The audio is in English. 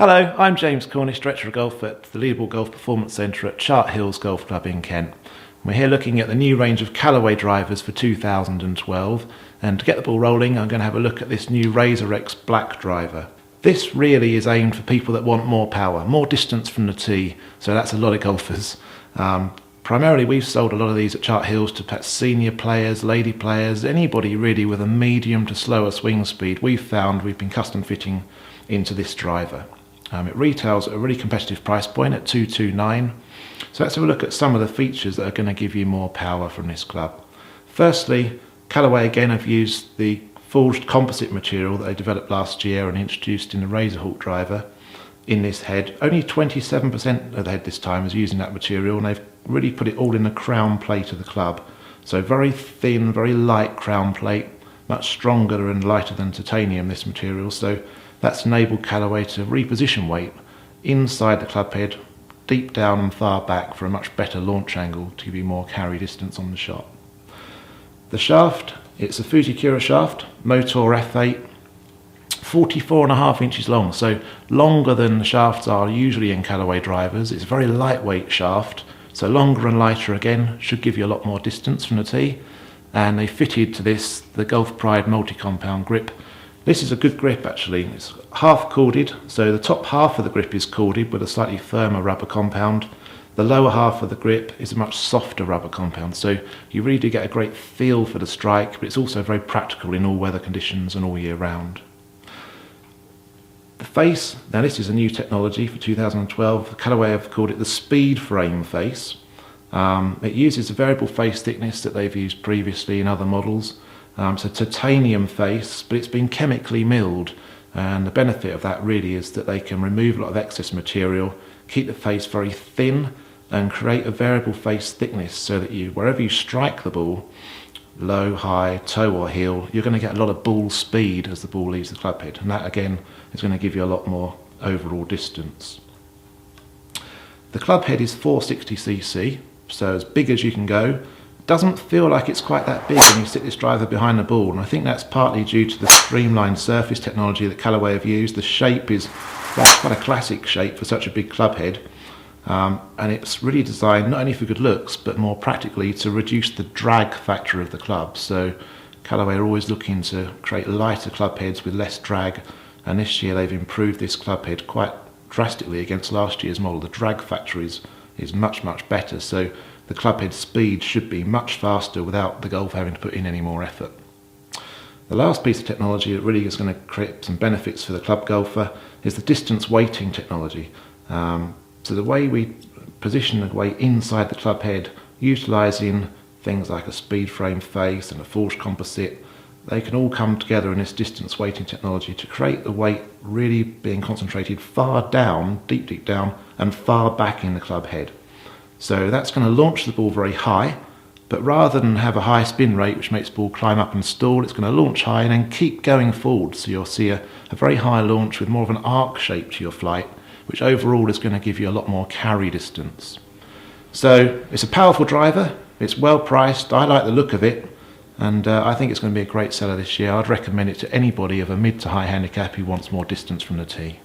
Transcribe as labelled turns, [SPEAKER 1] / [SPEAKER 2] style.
[SPEAKER 1] Hello, I'm James Cornish, Director of Golf at the Leaderboard Golf Performance Centre at Chart Hills Golf Club in Kent. We're here looking at the new range of Callaway drivers for 2012, and to get the ball rolling I'm going to have a look at this new RAZR X Black driver. This really is aimed for people that want more power, more distance from the tee, so that's a lot of golfers. Primarily we've sold a lot of these at Chart Hills to perhaps senior players, lady players, anybody really with a medium to slower swing speed. We've been custom fitting into this driver. It retails at a really competitive price point at $229. So let's have a look at some of the features that are going to give you more power from this club. Firstly, Callaway again have used the forged composite material that they developed last year and introduced in the RAZR driver in this head. Only 27% of the head this time is using that material, and they've really put it all in the crown plate of the club. So very thin, very light crown plate, much stronger and lighter than titanium, this material. So that's enabled Callaway to reposition weight inside the club head, deep down and far back for a much better launch angle to give you more carry distance on the shot. The shaft, it's a Fujikura shaft, Motor F8, 44.5 inches long, so longer than the shafts are usually in Callaway drivers. It's a very lightweight shaft, so longer and lighter again, should give you a lot more distance from the tee. And they fitted to this the Golf Pride multi-compound grip. This is a good grip actually. It's half corded, so the top half of the grip is corded with a slightly firmer rubber compound. The lower half of the grip is a much softer rubber compound, so you really do get a great feel for the strike, but it's also very practical in all weather conditions and all year round. The face, now this is a new technology for 2012. Callaway have called it the speed frame face. It uses a variable face thickness that they've used previously in other models. So titanium face, but it's been chemically milled, and the benefit of that really is that they can remove a lot of excess material, keep the face very thin and create a variable face thickness so that wherever you strike the ball, low, high, toe or heel, you're going to get a lot of ball speed as the ball leaves the club head, and that again is going to give you a lot more overall distance. The club head is 460cc, so as big as you can go. Doesn't feel like it's quite that big when you sit this driver behind the ball, and I think that's partly due to the streamlined surface technology that Callaway have used. The shape is quite a classic shape for such a big club head, and it's really designed not only for good looks but more practically to reduce the drag factor of the club. So Callaway are always looking to create lighter club heads with less drag, and this year they've improved this club head quite drastically against last year's model. The drag factor is much better, so the club head speed should be much faster without the golfer having to put in any more effort. The last piece of technology that really is going to create some benefits for the club golfer is the distance weighting technology. So the way we position the weight inside the club head, utilising things like a speed frame face and a forged composite, they can all come together in this distance weighting technology to create the weight really being concentrated far down, deep down, and far back in the club head. So that's going to launch the ball very high, but rather than have a high spin rate which makes the ball climb up and stall, it's going to launch high and then keep going forward. So you'll see a very high launch with more of an arc shape to your flight, which overall is going to give you a lot more carry distance. So it's a powerful driver, it's well priced, I like the look of it, and I think it's going to be a great seller this year. I'd recommend it to anybody of a mid to high handicap who wants more distance from the tee.